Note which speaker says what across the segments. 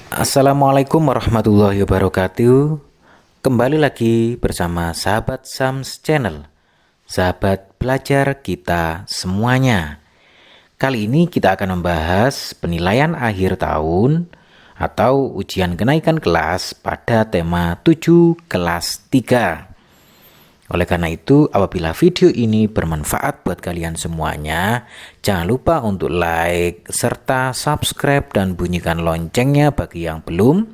Speaker 1: Assalamualaikum warahmatullahi wabarakatuh. Kembali lagi bersama sahabat Sams Channel, sahabat belajar kita semuanya. Kali ini kita akan membahas penilaian akhir tahun atau ujian kenaikan kelas pada tema 7 kelas 3. Oleh karena itu, apabila video ini bermanfaat buat kalian semuanya, jangan lupa untuk like, serta subscribe dan bunyikan loncengnya bagi yang belum.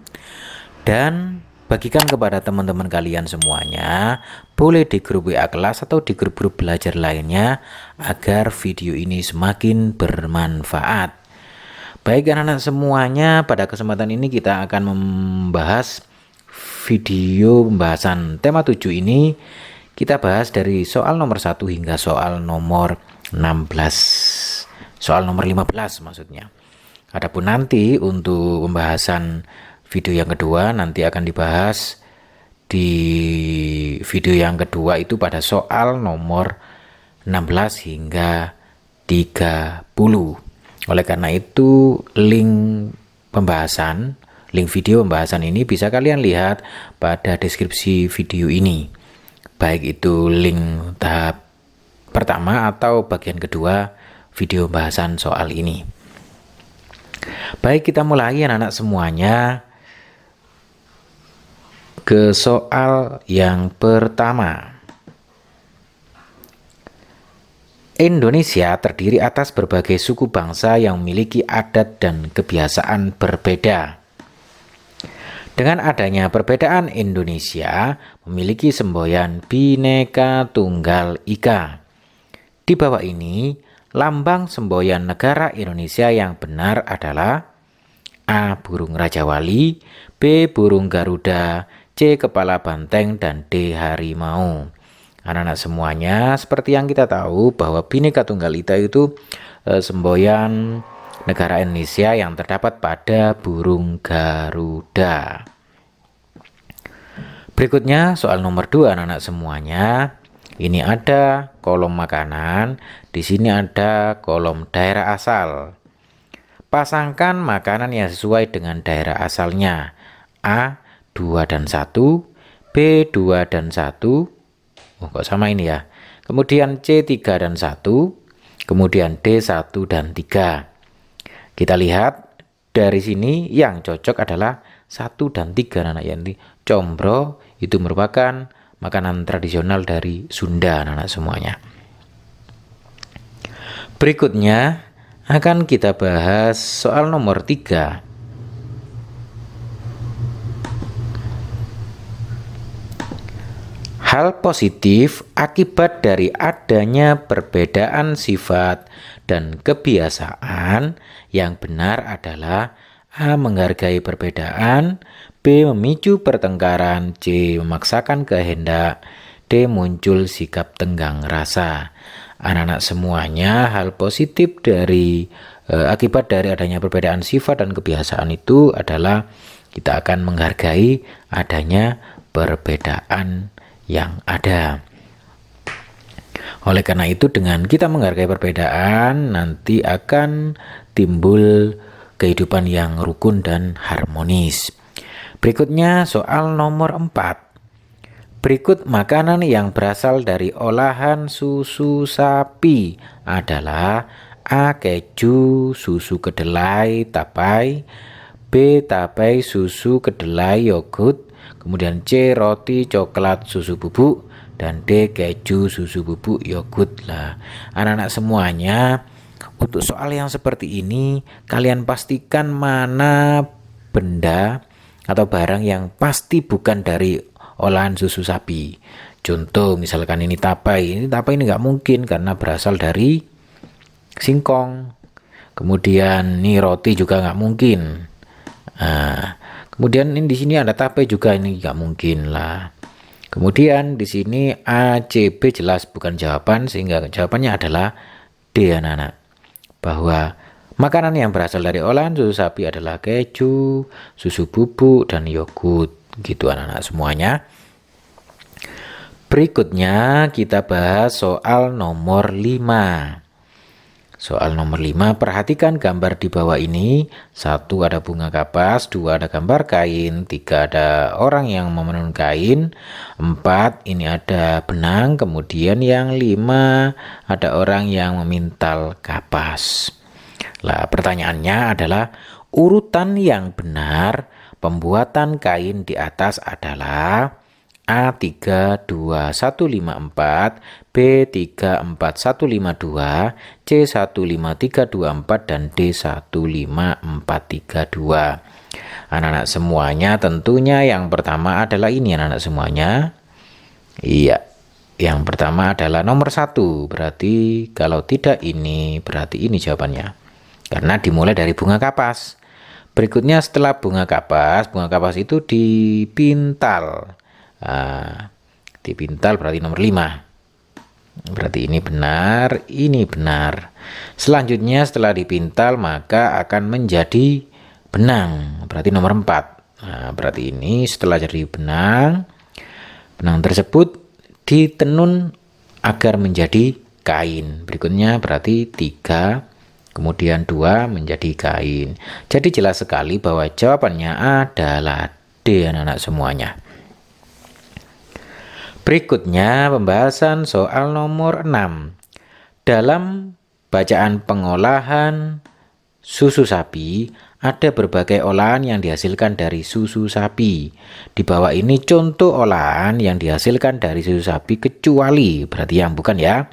Speaker 1: Dan bagikan kepada teman-teman kalian semuanya, boleh di grup WA kelas atau di grup-grup belajar lainnya, agar video ini semakin bermanfaat. Baik anak-anak semuanya, pada kesempatan ini kita akan membahas video pembahasan tema 7 ini. Kita bahas dari soal nomor 1 hingga soal nomor 16. Soal nomor 15 maksudnya. Adapun nanti untuk pembahasan video yang kedua nanti akan dibahas di video yang kedua itu pada soal nomor 16 hingga 30. Oleh karena itu link video pembahasan ini bisa kalian lihat pada deskripsi video ini. Baik itu link tahap pertama atau bagian kedua video pembahasan soal ini. Baik, kita mulai anak-anak semuanya ke soal yang pertama. Indonesia terdiri atas berbagai suku bangsa yang memiliki adat dan kebiasaan berbeda. Dengan adanya perbedaan, Indonesia memiliki semboyan Bhinneka Tunggal Ika. Di bawah ini, lambang semboyan negara Indonesia yang benar adalah A. Burung Raja Wali, B. Burung Garuda, C. Kepala Banteng, dan D. Harimau. Anak-anak semuanya, seperti yang kita tahu bahwa Bhinneka Tunggal Ika itu semboyan negara Indonesia yang terdapat pada burung Garuda. Berikutnya soal nomor 2 anak-anak semuanya. Ini ada kolom makanan, di sini ada kolom daerah asal. Pasangkan makanan yang sesuai dengan daerah asalnya. A 2 dan 1, B 2 dan 1. Oh, kok sama ini ya. Kemudian C 3 dan 1, kemudian D 1 dan 3. Kita lihat dari sini yang cocok adalah 1 dan 3 anak Yanti. Combro itu merupakan makanan tradisional dari Sunda anak semuanya. Berikutnya akan kita bahas soal nomor 3. Hal positif akibat dari adanya perbedaan sifat dan kebiasaan yang benar adalah A. Menghargai perbedaan, B. Memicu pertengkaran, C. Memaksakan kehendak, D. Muncul sikap tenggang rasa. Anak-anak semuanya, hal positif dari akibat dari adanya perbedaan sifat dan kebiasaan itu adalah kita akan menghargai adanya perbedaan yang ada. Oleh karena itu dengan kita menghargai perbedaan nanti akan timbul kehidupan yang rukun dan harmonis. Berikutnya soal nomor 4. Berikut makanan yang berasal dari olahan susu sapi adalah A. Keju, susu kedelai, tapai, B. Tapai, susu kedelai, yogurt, kemudian C. Roti, coklat, susu bubuk, dan D. Keju, susu bubuk, yogurt. Lah, anak-anak semuanya, untuk soal yang seperti ini kalian pastikan mana benda atau barang yang pasti bukan dari olahan susu sapi. Contoh misalkan ini tapai ini nggak mungkin karena berasal dari singkong. Kemudian ini roti juga nggak mungkin. Kemudian ini di sini ada tape juga, ini nggak mungkin lah. Kemudian di sini A, C, B jelas bukan jawaban, sehingga jawabannya adalah D anak-anak. Bahwa makanan yang berasal dari olahan susu sapi adalah keju, susu bubuk, dan yogurt. Gitu anak-anak semuanya. Berikutnya kita bahas soal nomor 5. Soal nomor 5, perhatikan gambar di bawah ini. 1 ada bunga kapas, 2 ada gambar kain, 3 ada orang yang menenun kain, 4 ini ada benang, kemudian yang 5 ada orang yang memintal kapas. Lah, pertanyaannya adalah urutan yang benar pembuatan kain di atas adalah A32154, B34152, C15324, dan D15432. Anak-anak semuanya, tentunya yang pertama adalah ini anak-anak semuanya. Iya, yang pertama adalah nomor 1. Berarti kalau tidak ini, berarti ini jawabannya. Karena dimulai dari bunga kapas. Berikutnya setelah bunga kapas itu dipintal. Dipintal berarti nomor 5. Berarti ini benar, ini benar. Selanjutnya setelah dipintal maka akan menjadi benang. Berarti nomor 4. Berarti ini setelah jadi benang, benang tersebut ditenun agar menjadi kain. Berikutnya berarti 3, kemudian 2 menjadi kain. Jadi jelas sekali bahwa jawabannya adalah D anak-anak semuanya. Berikutnya pembahasan soal nomor 6. Dalam bacaan pengolahan susu sapi, ada berbagai olahan yang dihasilkan dari susu sapi. Di bawah ini contoh olahan yang dihasilkan dari susu sapi kecuali, berarti yang bukan ya.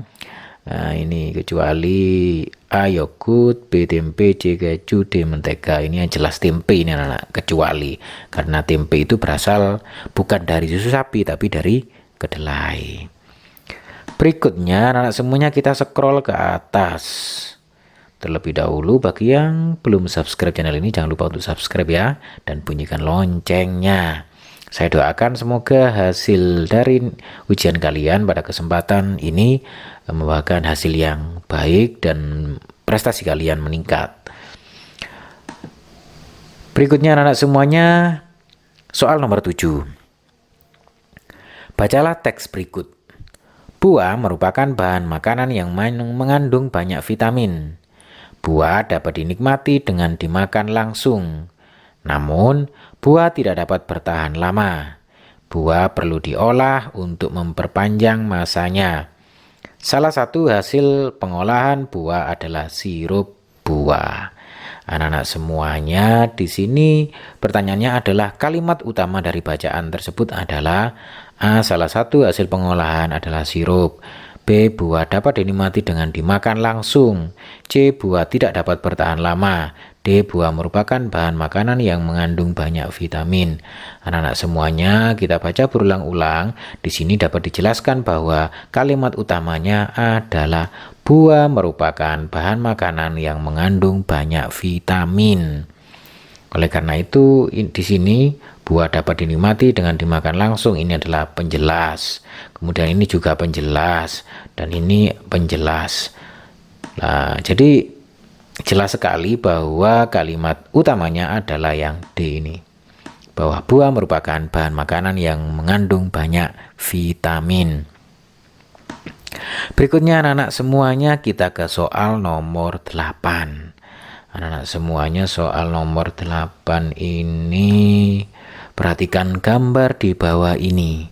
Speaker 1: Nah, ini kecuali A yogurt, B tempe, C keju, D mentega. Ini yang jelas tempe ini anak-anak, kecuali. Karena tempe itu berasal bukan dari susu sapi tapi dari kedelai. Berikutnya anak-anak semuanya kita scroll ke atas. Terlebih dahulu bagi yang belum subscribe channel ini, jangan lupa untuk subscribe ya, dan bunyikan loncengnya. Saya doakan semoga hasil dari ujian kalian pada kesempatan ini membawakan hasil yang baik dan prestasi kalian meningkat. Berikutnya anak-anak semuanya, soal nomor 7. Bacalah teks berikut. Buah merupakan bahan makanan yang mengandung banyak vitamin. Buah dapat dinikmati dengan dimakan langsung. Namun, buah tidak dapat bertahan lama. Buah perlu diolah untuk memperpanjang masanya. Salah satu hasil pengolahan buah adalah sirup buah. Anak-anak semuanya, di sini pertanyaannya adalah kalimat utama dari bacaan tersebut adalah A. Salah satu hasil pengolahan adalah sirup. B. Buah dapat dinikmati dengan dimakan langsung. C. Buah tidak dapat bertahan lama. D. Buah merupakan bahan makanan yang mengandung banyak vitamin. Anak-anak semuanya, kita baca berulang-ulang. Di sini dapat dijelaskan bahwa kalimat utamanya adalah buah merupakan bahan makanan yang mengandung banyak vitamin. Oleh karena itu, di sini buah dapat dinikmati dengan dimakan langsung. Ini adalah penjelas. Kemudian ini juga penjelas. Dan ini penjelas. Nah, jadi jelas sekali bahwa kalimat utamanya adalah yang D ini. Bahwa buah merupakan bahan makanan yang mengandung banyak vitamin. Berikutnya anak-anak semuanya kita ke soal nomor 8. Anak-anak semuanya soal nomor 8 ini, perhatikan gambar di bawah ini.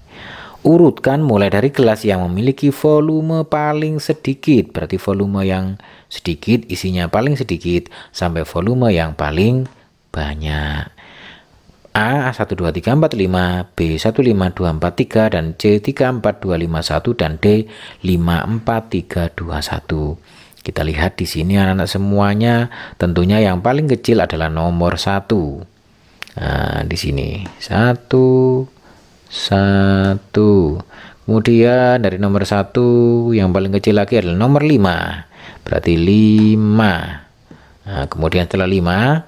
Speaker 1: Urutkan mulai dari gelas yang memiliki volume paling sedikit, berarti volume yang sedikit, isinya paling sedikit, sampai volume yang paling banyak. A 12345, B 15243, dan C 34251, dan D 54321. Kita lihat di sini anak-anak semuanya, tentunya yang paling kecil adalah nomor 1. Nah, di sini 1. Kemudian dari nomor 1 yang paling kecil lagi adalah nomor 5. Berarti 5. Nah, kemudian setelah 5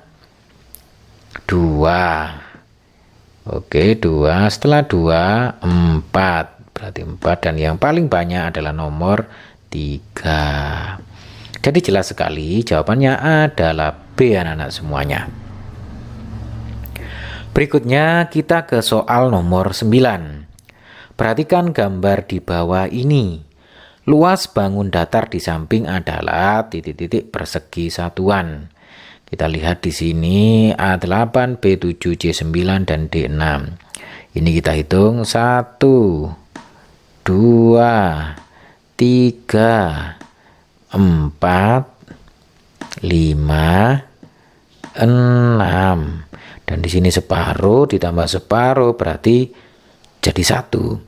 Speaker 1: 2. Oke, 2. Setelah 2 4. Berarti 4, dan yang paling banyak adalah nomor 3. Jadi jelas sekali jawabannya adalah B anak-anak semuanya. Berikutnya kita ke soal nomor 9. Perhatikan gambar di bawah ini. Luas bangun datar di samping adalah titik-titik persegi satuan. Kita lihat di sini A8, B7, C9, dan D6. Ini kita hitung 1, 2, 3, 4, 5, 6. Dan di sini separuh ditambah separuh berarti jadi 1.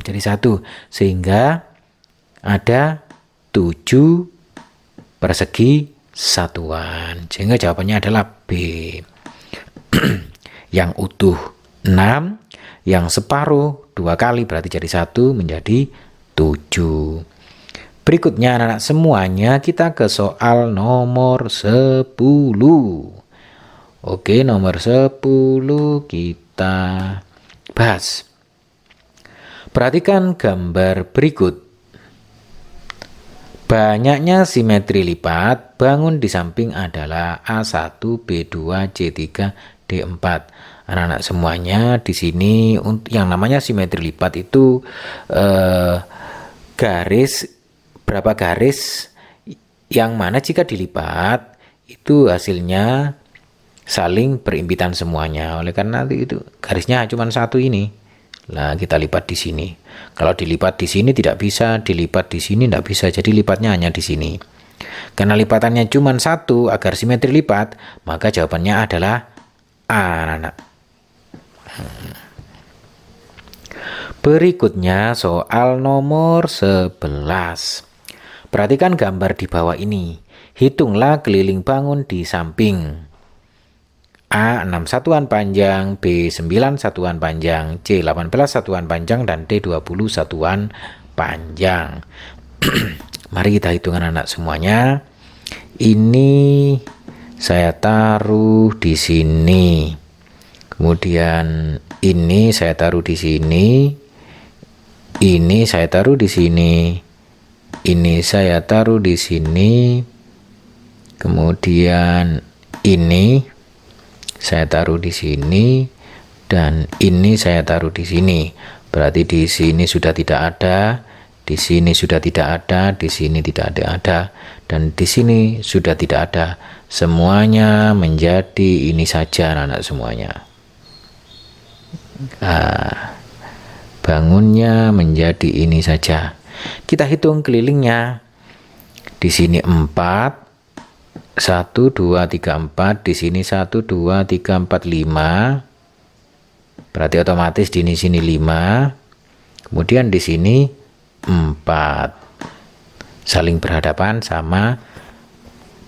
Speaker 1: Jadi 1. Sehingga ada 7 persegi satuan. Sehingga jawabannya adalah B. Yang utuh 6, yang separuh 2 kali berarti jadi 1 menjadi 7. Berikutnya anak-anak semuanya kita ke soal nomor 10. Oke, nomor 10 kita bahas. Perhatikan gambar berikut. Banyaknya simetri lipat bangun di samping adalah A1, B2, C3, D4. Anak-anak semuanya di sini yang namanya simetri lipat itu berapa garis yang mana jika dilipat itu hasilnya saling berimpitan semuanya. Oleh karena itu garisnya cuma satu ini. Nah, kita lipat di sini. Kalau dilipat di sini tidak bisa, dilipat di sini tidak bisa. Jadi lipatnya hanya di sini. Karena lipatannya cuma satu agar simetri lipat, maka jawabannya adalah A, anak. Berikutnya soal nomor 11. Perhatikan gambar di bawah ini. Hitunglah keliling bangun di samping. A6 satuan panjang, B9 satuan panjang, C18 satuan panjang, dan D20 satuan panjang. Mari kita hitung anak-anak semuanya. Ini saya taruh di sini. Kemudian ini saya taruh di sini. Ini saya taruh di sini. Ini saya taruh di sini. Kemudian ini saya taruh di sini, dan ini saya taruh di sini. Berarti di sini sudah tidak ada, di sini sudah tidak ada, di sini tidak ada, dan di sini sudah tidak ada. Semuanya menjadi ini saja anak-anak semuanya. Nah, bangunnya menjadi ini saja. Kita hitung kelilingnya. Di sini 4. 1, 2, 3, 4. Di sini 1, 2, 3, 4, 5. Berarti otomatis di sini 5. Kemudian di sini 4. Saling berhadapan sama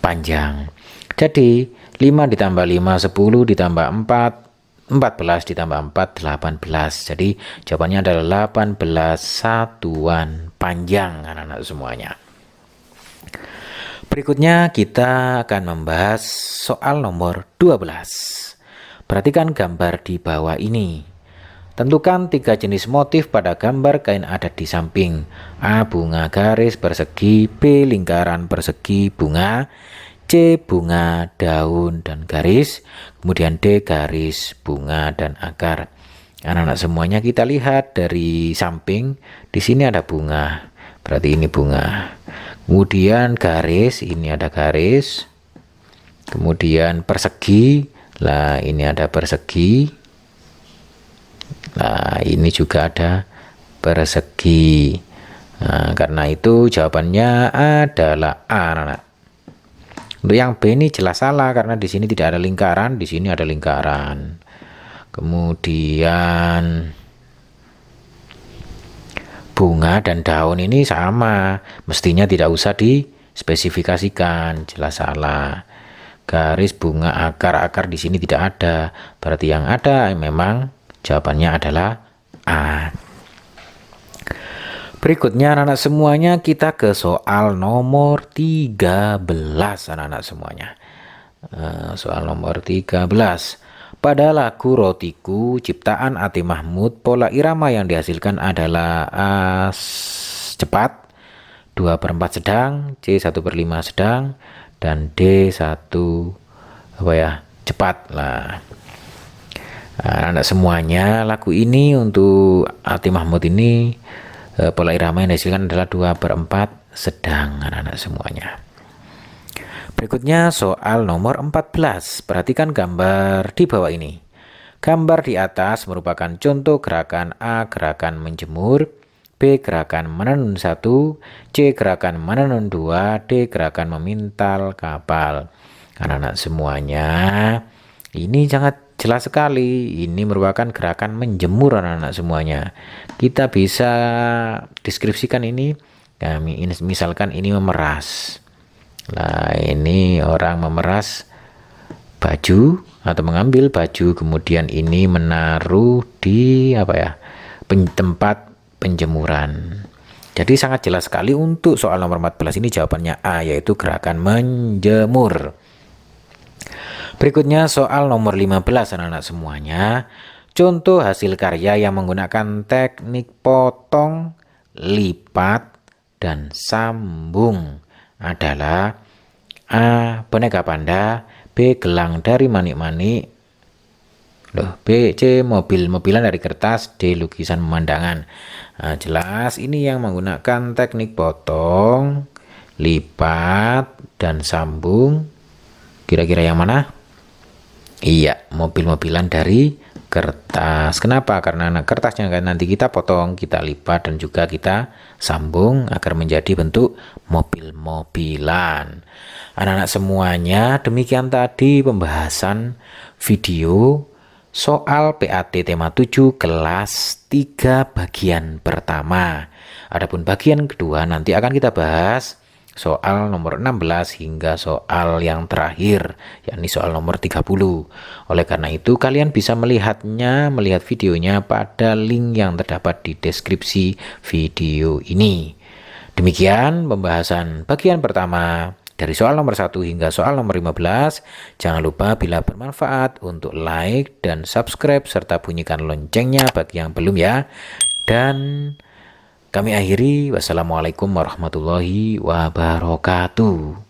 Speaker 1: panjang. Jadi 5 ditambah 5, 10 ditambah 4, 14 ditambah 4, 18. Jadi jawabannya adalah 18 satuan panjang anak-anak semuanya. Berikutnya kita akan membahas soal nomor 12. Perhatikan gambar di bawah ini. Tentukan 3 jenis motif pada gambar kain adat di samping. A. Bunga garis persegi, B. Lingkaran persegi bunga, C. Bunga, daun, dan garis, kemudian D. Garis, bunga, dan akar. Anak-anak semuanya kita lihat dari samping. Di sini ada bunga, berarti ini bunga. Kemudian garis, ini ada garis. Kemudian persegi, lah ini ada persegi. Nah, ini juga ada persegi. Nah, karena itu jawabannya adalah A, anak-anak. Untuk yang B ini jelas salah karena di sini tidak ada lingkaran, di sini ada lingkaran. Kemudian bunga dan daun ini sama, mestinya tidak usah dispesifikasikan, jelas salah. Garis, bunga, akar di sini tidak ada, berarti yang ada memang jawabannya adalah A. Berikutnya anak-anak semuanya kita ke soal nomor 13 anak-anak semuanya. Soal nomor 13. Pada lagu Rotiku ciptaan Ati Mahmud, pola irama yang dihasilkan adalah A cepat, 2/4 sedang, C 1/5 sedang, dan D 1 cepat lah. Nah, anak semuanya lagu ini untuk Ati Mahmud ini pola irama yang dihasilkan adalah 2/4 sedang anak-anak semuanya. Berikutnya soal nomor 14. Perhatikan gambar di bawah ini. Gambar di atas merupakan contoh gerakan A, gerakan menjemur, B, gerakan menenun 1, C, gerakan menenun 2, D, gerakan memintal kapal. Anak-anak semuanya, ini sangat jelas sekali. Ini merupakan gerakan menjemur anak-anak semuanya. Kita bisa deskripsikan ini. Misalkan ini memeras. Nah, ini orang memeras baju atau mengambil baju, kemudian ini menaruh di tempat penjemuran. Jadi sangat jelas sekali untuk soal nomor 14 ini jawabannya A, yaitu gerakan menjemur. Berikutnya soal nomor 15 anak-anak semuanya. Contoh hasil karya yang menggunakan teknik potong, lipat, dan sambung adalah A, boneka panda, B, gelang dari manik-manik, B, C, mobil-mobilan dari kertas, D, lukisan pemandangan. Nah, jelas ini yang menggunakan teknik potong, lipat, dan sambung. Kira-kira yang mana? Iya, mobil-mobilan dari kertas. Kenapa? Karena kertasnya nanti kita potong, kita lipat, dan juga kita sambung agar menjadi bentuk mobil-mobilan. Anak-anak semuanya, demikian tadi pembahasan video soal PAT tema 7 kelas 3 bagian pertama. Adapun bagian kedua nanti akan kita bahas soal nomor 16 hingga soal yang terakhir, yakni soal nomor 30. Oleh karena itu, kalian bisa melihat videonya pada link yang terdapat di deskripsi video ini. Demikian pembahasan bagian pertama dari soal nomor 1 hingga soal nomor 15. Jangan lupa bila bermanfaat untuk like dan subscribe serta bunyikan loncengnya bagi yang belum ya. Dan kami akhiri, wassalamualaikum warahmatullahi wabarakatuh.